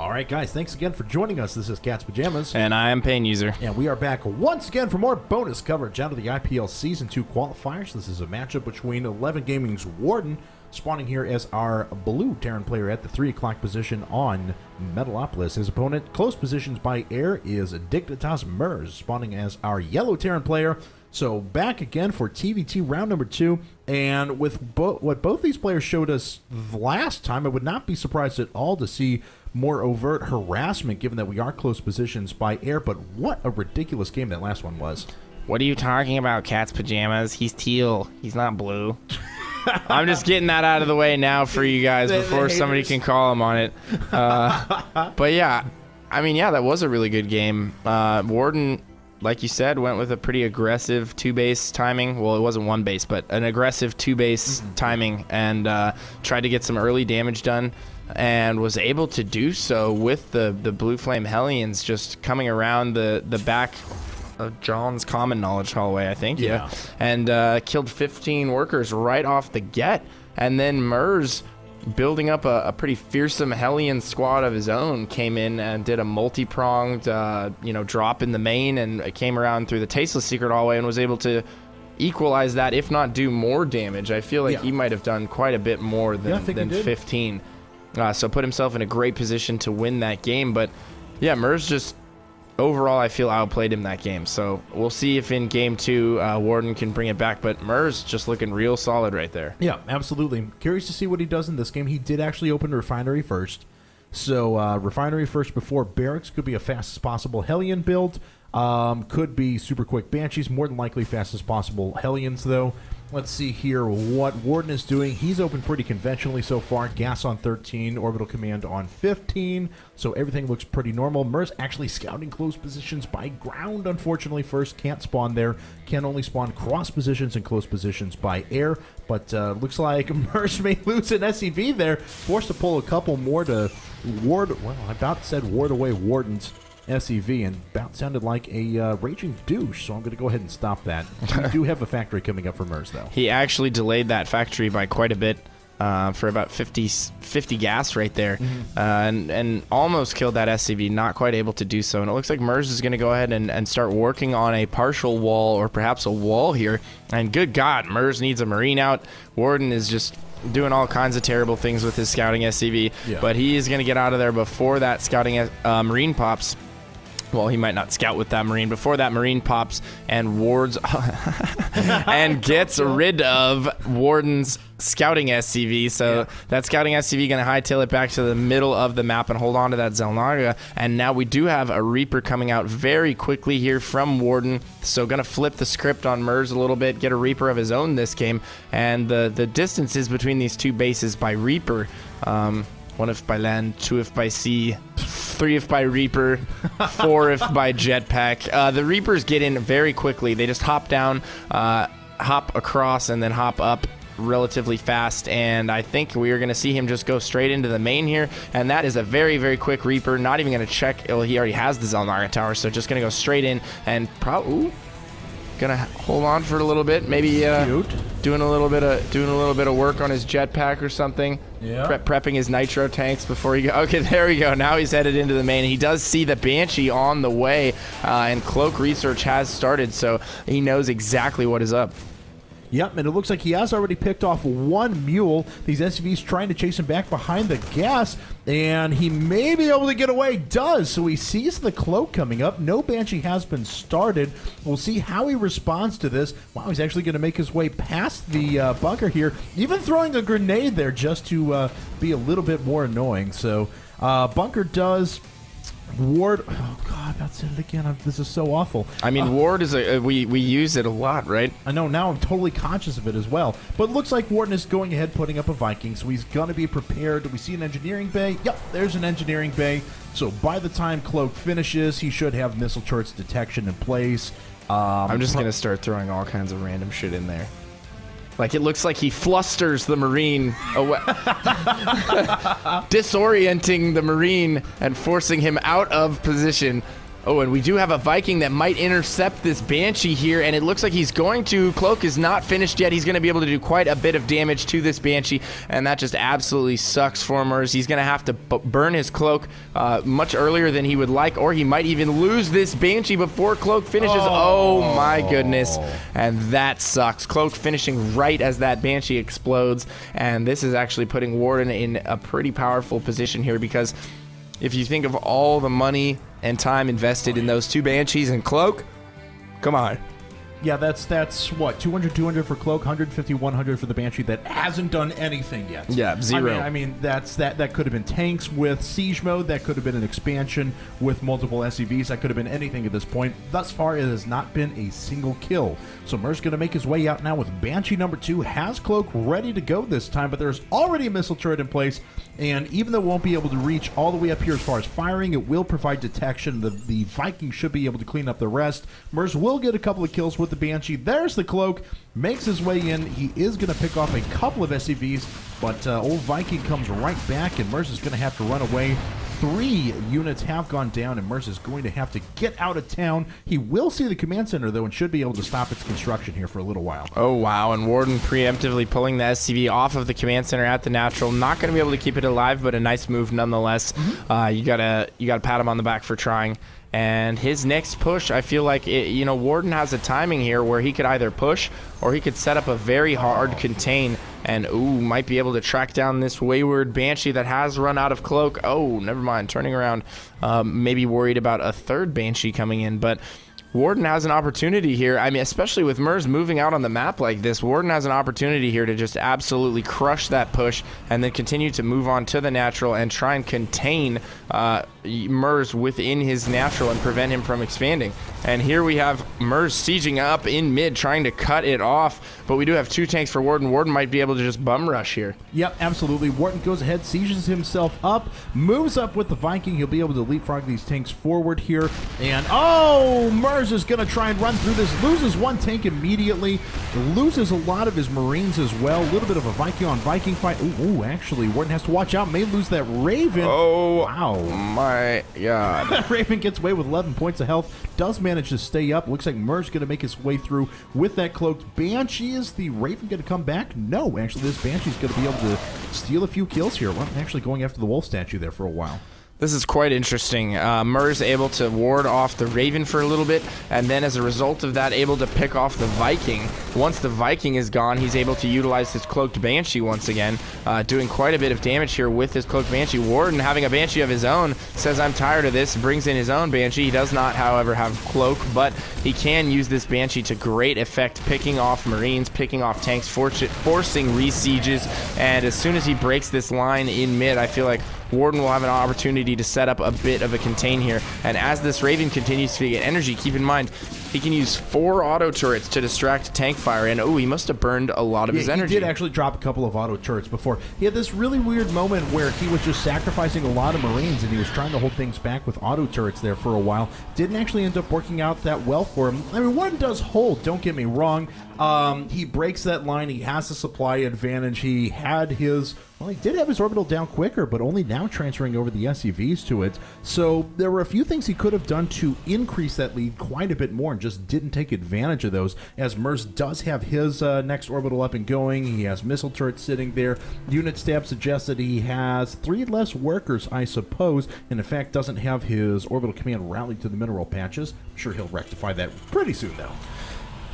All right, guys, thanks again for joining us. This is Cat's Pajamas. And I am Pain User. And we are back once again for more bonus coverage out of the IPL Season 2 qualifiers. This is a matchup between 11 Gaming's Warden, spawning here as our blue Terran player at the 3 o'clock position on Metalopolis. His opponent, close positions by air, is dignitasMerz, spawning as our yellow Terran player. So back again for TVT round number 2, and with what both these players showed us last time, I would not be surprised at all to see more overt harassment, given that we are close positions by air. But what a ridiculous game that last one was. What are you talking about, Cat's Pajamas? He's teal. He's not blue. I'm just getting that out of the way now for you guys before somebody can call him on it. But yeah, I mean, yeah, that was a really good game. Warden, like you said, went with a pretty aggressive 2-base timing. Well, it wasn't 1 base, but an aggressive 2-base timing, and tried to get some early damage done, and was able to do so with the Blue Flame Hellions just coming around the back of John's Common Knowledge hallway, I think. Yeah. And killed 15 workers right off the get. And then Merz, building up a pretty fearsome Hellion squad of his own, came in and did a multi-pronged drop in the main, and came around through the Tasteless Secret hallway and was able to equalize that, if not do more damage. I feel like he might have done quite a bit more than 15. So put himself in a great position to win that game. But yeah, Merz just overall, I feel, outplayed him that game. So we'll see if in game 2 Warden can bring it back. But Merz just looking real solid right there. Yeah, absolutely. Curious to see what he does in this game. He did actually open Refinery first. So Refinery first before Barracks could be a fast as possible Hellion build. Could be super quick Banshees. More than likely fast as possible Hellions, though. Let's see here what Warden is doing. He's opened pretty conventionally so far. Gas on 13, Orbital Command on 15, so everything looks pretty normal. Merz actually scouting close positions by ground, unfortunately, first. Can't spawn there. Can only spawn cross positions and close positions by air, but looks like Merz may lose an SCV there. Forced to pull a couple more to ward, well, I about said ward away Warden's SCV, and about sounded like a raging douche, so I'm going to go ahead and stop that. We do have a factory coming up for Merz, though. He actually delayed that factory by quite a bit, for about 50 gas right there, and almost killed that SCV, not quite able to do so. And it looks like Merz is going to go ahead and start working on a partial wall, or perhaps a wall here. And good God, Merz needs a Marine out. Warden is just doing all kinds of terrible things with his scouting SCV, but he is going to get out of there before that scouting Marine pops. Well, he might not scout with that Marine. Before that Marine pops and wards and gets rid of Warden's scouting SCV. So that scouting SCV going to hightail it back to the middle of the map and hold on to that Xel'Naga. And now we do have a Reaper coming out very quickly here from Warden. So going to flip the script on Merz a little bit, get a Reaper of his own this game. And the distances between these two bases by Reaper, 1 if by land, 2 if by sea, 3 if by Reaper, 4 if by jetpack. The Reapers get in very quickly. They just hop down, hop across, and then hop up relatively fast. And I think we are going to see him just go straight into the main here. And that is a very, very quick Reaper. Not even going to check. Well, he already has the Xel'Naga tower, so just going to go straight in and probably gonna hold on for a little bit. Maybe doing a little bit of work on his jetpack or something. Yeah. Prepping his nitro tanks before he go. Okay, there we go. Now he's headed into the main. He does see the Banshee on the way, and Cloak research has started, so he knows exactly what is up. Yep, and it looks like he has already picked off 1 mule. These SCVs trying to chase him back behind the gas, and he may be able to get away. Does. So he sees the Cloak coming up. No Banshee has been started. We'll see how he responds to this. Wow, he's actually going to make his way past the bunker here, even throwing a grenade there just to be a little bit more annoying. So bunker does ward. Oh God, that's it again. This is so awful. I mean, ward is we use it a lot, right? I know. Now I'm totally conscious of it as well. But it looks like Warden is going ahead, putting up a Viking, so he's gonna be prepared. Do we see an engineering bay? Yep, there's an engineering bay. So by the time Cloak finishes, he should have missile turrets detection in place. I'm just gonna start throwing all kinds of random shit in there. Like, it looks like he flusters the Marine away, disorienting the Marine and forcing him out of position. Oh, and we do have a Viking that might intercept this Banshee here, and it looks like he's going to. Cloak is not finished yet. He's going to be able to do quite a bit of damage to this Banshee, and that just absolutely sucks for Merz. He's going to have to burn his Cloak much earlier than he would like, or he might even lose this Banshee before Cloak finishes. Oh my goodness, and that sucks. Cloak finishing right as that Banshee explodes, and this is actually putting Warden in a pretty powerful position here, because if you think of all the money and time invested in those two Banshees and Cloak, come on. Yeah, that's what, 200, 200 for Cloak, 150, 100 for the Banshee that hasn't done anything yet. Yeah, zero. I mean that could have been tanks with siege mode. That could have been an expansion with multiple SCVs. That could have been anything at this point. Thus far, it has not been a single kill. So Merz going to make his way out now with Banshee number 2. Has Cloak ready to go this time, but there's already a missile turret in place. And even though it won't be able to reach all the way up here as far as firing, it will provide detection. The Viking should be able to clean up the rest. Merz will get a couple of kills with the Banshee. There's the Cloak. Makes his way in. He is going to pick off a couple of SCVs, but old Viking comes right back, and Merz is going to have to run away. 3 units have gone down, and Merz is going to have to get out of town. He will see the command center, though, and should be able to stop its construction here for a little while. Oh, wow, and Warden preemptively pulling the SCV off of the command center at the natural. Not going to be able to keep it alive, but a nice move nonetheless. You gotta pat him on the back for trying. And his next push, I feel like, Warden has a timing here where he could either push or he could set up a very hard contain and, might be able to track down this wayward Banshee that has run out of Cloak. Oh, never mind, turning around. Maybe worried about a third Banshee coming in, but Warden has an opportunity here. I mean, especially with Merz moving out on the map like this, Warden has an opportunity here to just absolutely crush that push and then continue to move on to the natural and try and contain Merz within his natural and prevent him from expanding. And here we have Merz sieging up in mid, trying to cut it off, but we do have 2 tanks for Warden. Warden might be able to just bum rush here. Yep, absolutely. Warden goes ahead, sieges himself up, moves up with the Viking. He'll be able to leapfrog these tanks forward here, and Merz is going to try and run through this. Loses 1 tank immediately, loses a lot of his Marines as well. A little bit of a Viking on Viking fight. Actually, Warden has to watch out. May lose that Raven. Oh, wow. My God. Raven gets away with 11 points of health. Does manage to stay up. Looks like Merz going to make his way through with that cloaked Banshee. Is the Raven going to come back? No, actually, this Banshee's going to be able to steal a few kills here. Well, actually going after the wolf statue there for a while. This is quite interesting. Merz able to ward off the Raven for a little bit, and then as a result of that, able to pick off the Viking. Once the Viking is gone, he's able to utilize his Cloaked Banshee once again, doing quite a bit of damage here with his Cloaked Banshee. Warden, having a Banshee of his own, says, I'm tired of this, brings in his own Banshee. He does not, however, have Cloak, but he can use this Banshee to great effect, picking off Marines, picking off tanks, forcing re-sieges, and as soon as he breaks this line in mid, I feel like Warden will have an opportunity to set up a bit of a contain here. And as this Raven continues to get energy, keep in mind, he can use 4 auto turrets to distract tank fire. And he must have burned a lot of his energy. He did actually drop a couple of auto turrets before. He had this really weird moment where he was just sacrificing a lot of Marines and he was trying to hold things back with auto turrets there for a while. Didn't actually end up working out that well for him. I mean, Warden does hold, don't get me wrong. He breaks that line. He has a supply advantage. He had his... Well, he did have his orbital down quicker, but only now transferring over the SCVs to it. So there were a few things he could have done to increase that lead quite a bit more and just didn't take advantage of those, as Merz does have his next orbital up and going. He has missile turrets sitting there. Unit stab suggests that he has 3 less workers, I suppose, and in fact doesn't have his orbital command rallied to the mineral patches. I'm sure he'll rectify that pretty soon, though.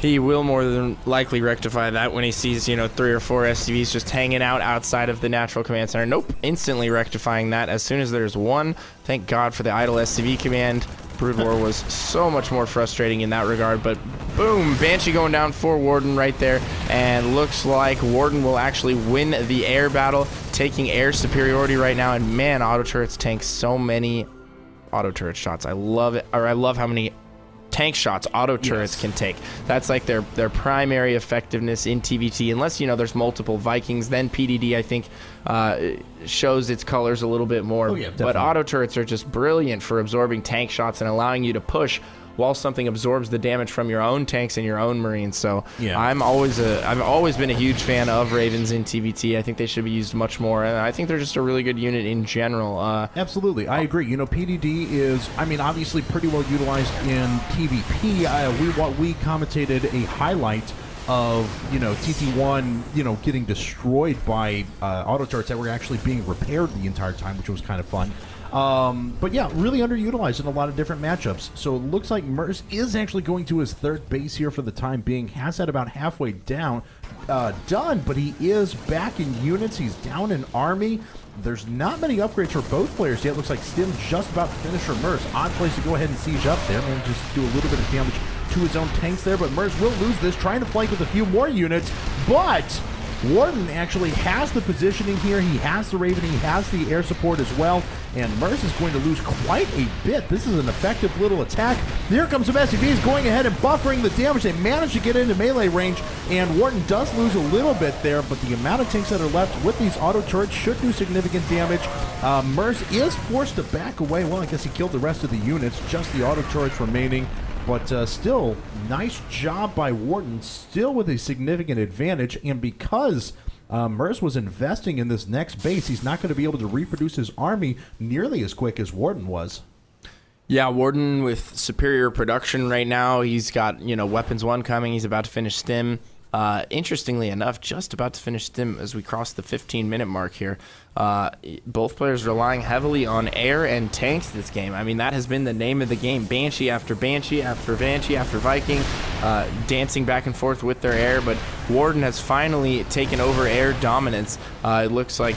He will more than likely rectify that when he sees, 3 or 4 SCVs just hanging out outside of the natural command center. Nope, instantly rectifying that as soon as there's one. Thank God for the idle SCV command. Brood War was so much more frustrating in that regard, but boom, Banshee going down for Warden right there, and looks like Warden will actually win the air battle, taking air superiority right now, and man, auto turrets tank so many auto turret shots. I love it, or I love how many tank shots auto turrets can take. That's like their primary effectiveness in TVT, unless there's multiple Vikings. Then PDD I think shows its colors a little bit more. But auto turrets are just brilliant for absorbing tank shots and allowing you to push while something absorbs the damage from your own tanks and your own Marines. So yeah. I've always been a huge fan of Ravens in TVT. I think they should be used much more, and I think they're just a really good unit in general. Absolutely, I agree. You know, PDD is, I mean, obviously pretty well utilized in PvP. We commentated a highlight of, you know, TT1, you know, getting destroyed by auto turrets that were actually being repaired the entire time, which was kind of fun. But yeah, really underutilized in a lot of different matchups. So it looks like Merz is actually going to his third base here for the time being. Has that about halfway down, done, but he is back in units. He's down in army. There's not many upgrades for both players yet. Looks like Stim just about to finish for Merz. Odd place to go ahead and siege up there and just do a little bit of damage to his own tanks there, but Merz will lose this, trying to flank with a few more units, but Warden actually has the positioning here. He has the Raven, he has the air support as well, and Merz is going to lose quite a bit. This is an effective little attack. Here comes some SCVs going ahead and buffering the damage. They manage to get into melee range, and Warden does lose a little bit there, but the amount of tanks that are left with these auto turrets should do significant damage. Merz is forced to back away. Well, I guess he killed the rest of the units, just the auto turrets remaining. But still, nice job by Warden, still with a significant advantage. And because Merz was investing in this next base, he's not going to be able to reproduce his army nearly as quick as Warden was. Yeah, Warden with superior production right now. He's got, you know, Weapons 1 coming. He's about to finish Stim. Interestingly enough, just about to finish Stim as we cross the 15-minute mark here. Both players relying heavily on air and tanks this game. I mean, that has been the name of the game. Banshee after Banshee after Banshee after Viking, dancing back and forth with their air, but Warden has finally taken over air dominance. It looks like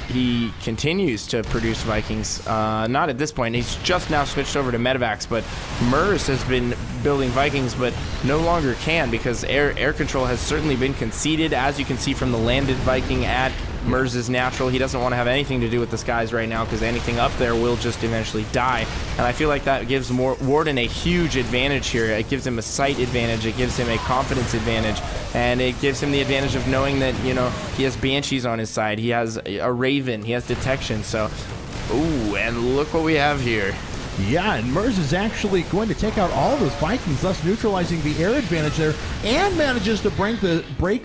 he continues to produce Vikings. Not at this point. He's just now switched over to medevacs, but Merz has been building Vikings, but no longer can, because air control has certainly been conceded, as you can see from the landed Viking at Merz's natural. He doesn't want to have anything to do with the skies right now, because anything up there will just eventually die. And I feel like that gives Warden a huge advantage here. It gives him a sight advantage, it gives him a confidence advantage, and it gives him the advantage of knowing that, you know, he has Banshees on his side, he has a Raven, he has detection. So, ooh, and look what we have here. Yeah, and Merz is actually going to take out all those Vikings, thus neutralizing the air advantage there, and manages to break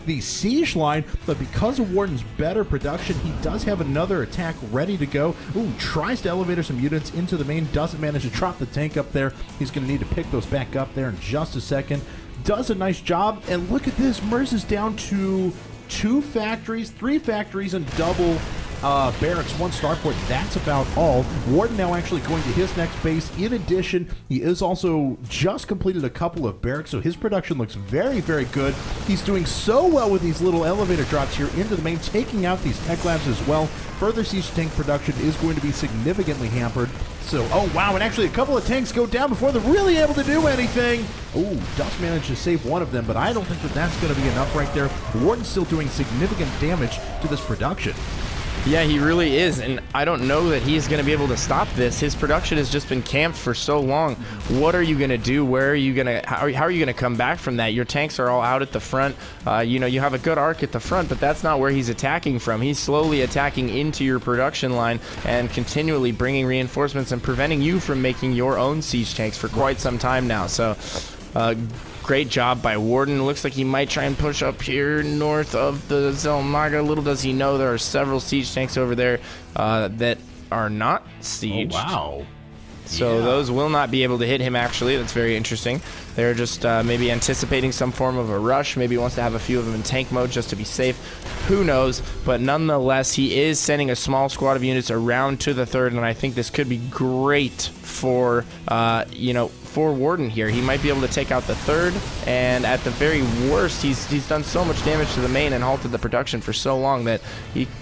the siege line. But because of Warden's better production, he does have another attack ready to go. Ooh, tries to elevator some units into the main, doesn't manage to drop the tank up there. He's going to need to pick those back up there in just a second. Does a nice job, and look at this. Merz is down to 2 factories, 3 factories, and double barracks, 1 starport. That's about all. Warden now actually going to his next base. In addition, he is also just completed a couple of barracks, so his production looks very, very good. He's doing so well with these little elevator drops here into the main, taking out these tech labs as well. Further siege tank production is going to be significantly hampered. So, oh wow, and actually a couple of tanks go down before they're really able to do anything. Oh, does manage to save one of them, but I don't think that that's going to be enough right there. Warden's still doing significant damage to this production. Yeah, he really is, and I don't know that he's going to be able to stop this. His production has just been camped for so long. What are you going to do? Where are you going to? How are you going to come back from that? Your tanks are all out at the front. You know, you have a good arc at the front, but that's not where he's attacking from. He's slowly attacking into your production line and continually bringing reinforcements and preventing you from making your own siege tanks for quite some time now. So, great job by Warden. Looks like he might try and push up here north of the Zelmaga. Little does he know there are several siege tanks over there that are not sieged. Oh, wow. So those will not be able to hit him, actually. That's very interesting. They're just maybe anticipating some form of a rush. Maybe he wants to have a few of them in tank mode just to be safe. Who knows? But nonetheless, he is sending a small squad of units around to the third, and I think this could be great for, you know, for Warden here. He might be able to take out the third, and at the very worst, he's done so much damage to the main and halted the production for so long that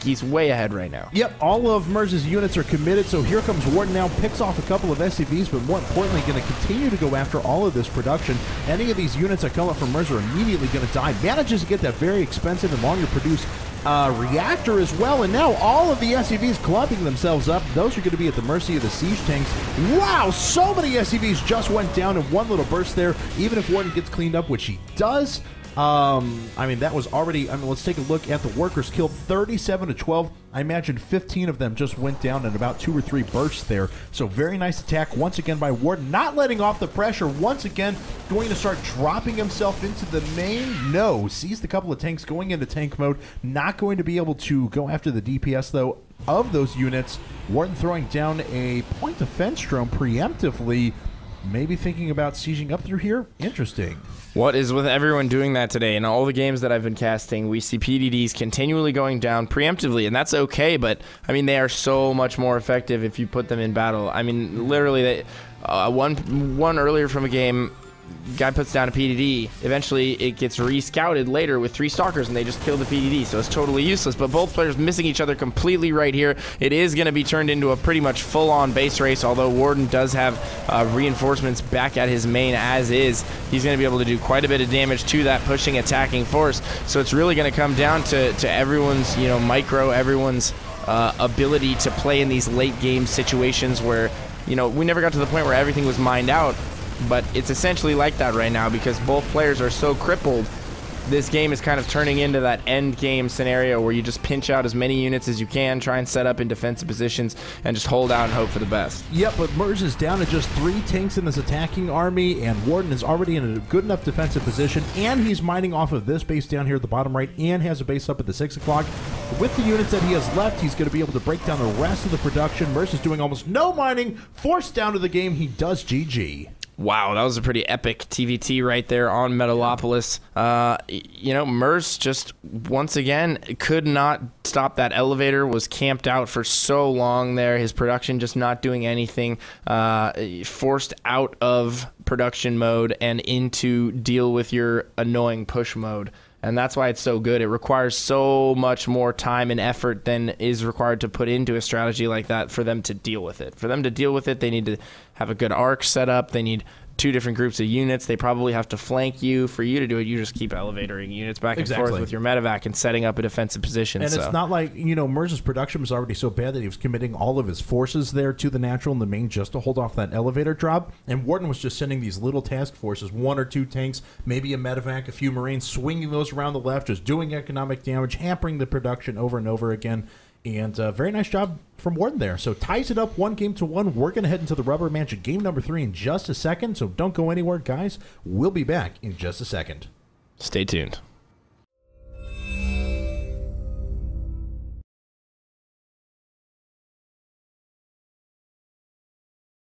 he's way ahead right now. Yep, all of Merz's units are committed, so here comes Warden now, picks off a couple of SCVs, but more importantly, going to continue to go after all of this production. Any of these units that come up from Merz are immediately going to die. Manages to get that very expensive and longer produced reactor as well, and now all of the SCVs clumping themselves up. Those are going to be at the mercy of the siege tanks. Wow, so many SCVs just went down in one little burst there. Even if Warden gets cleaned up, which he does, I mean, that was already, I mean, let's take a look at the workers killed 37 to 12. I imagine 15 of them just went down in about 2 or 3 bursts there. So very nice attack once again by Warden, not letting off the pressure. Once again, going to start dropping himself into the main. No, sees the couple of tanks going into tank mode. Not going to be able to go after the DPS, though, of those units. Warden throwing down a point defense drone preemptively. Maybe thinking about sieging up through here. Interesting. What is with everyone doing that today? In all the games that I've been casting, we see PDDs continually going down preemptively, and that's okay, but, I mean, they are so much more effective if you put them in battle. I mean, literally, one earlier from a game, guy puts down a PDD. Eventually, it gets re-scouted later with 3 stalkers, and they just kill the PDD, so it's totally useless. But both players missing each other completely right here. It is going to be turned into a pretty much full-on base race, although Warden does have reinforcements back at his main as is. He's going to be able to do quite a bit of damage to that pushing attacking force. So it's really going to come down to everyone's, you know, micro, everyone's ability to play in these late-game situations where, you know, we never got to the point where everything was mined out. But it's essentially like that right now because both players are so crippled. This game is kind of turning into that end game scenario where you just pinch out as many units as you can, try and set up in defensive positions, and just hold out and hope for the best. Yep, but Merz is down to just 3 tanks in this attacking army, and Warden is already in a good enough defensive position, and he's mining off of this base down here at the bottom right, and has a base up at the 6 o'clock. With the units that he has left, he's going to be able to break down the rest of the production. Merz is doing almost no mining, forced down to the game. He does GG. Wow, that was a pretty epic TVT right there on Metalopolis. You know, Merz just, once again, could not stop that elevator, was camped out for so long there. His production just not doing anything. Forced out of production mode and into deal with your annoying push mode. And that's why it's so good. It requires so much more time and effort than is required to put into a strategy like that for them to deal with it. For them to deal with it, they need to have a good arc set up. They need 2 different groups of units. They probably have to flank you. For you to do it, you just keep elevatoring units back and forth with your medevac and setting up a defensive position. And it's not like, you know, Merz's production was already so bad that he was committing all of his forces there to the natural and the main just to hold off that elevator drop. And Warden was just sending these little task forces, 1 or 2 tanks, maybe a medevac, a few Marines, swinging those around the left, just doing economic damage, hampering the production over and over again. And very nice job from Warden there. So ties it up 1-1. We're going to head into the Rubber Match game number 3 in just a second. So don't go anywhere, guys. We'll be back in just a second. Stay tuned.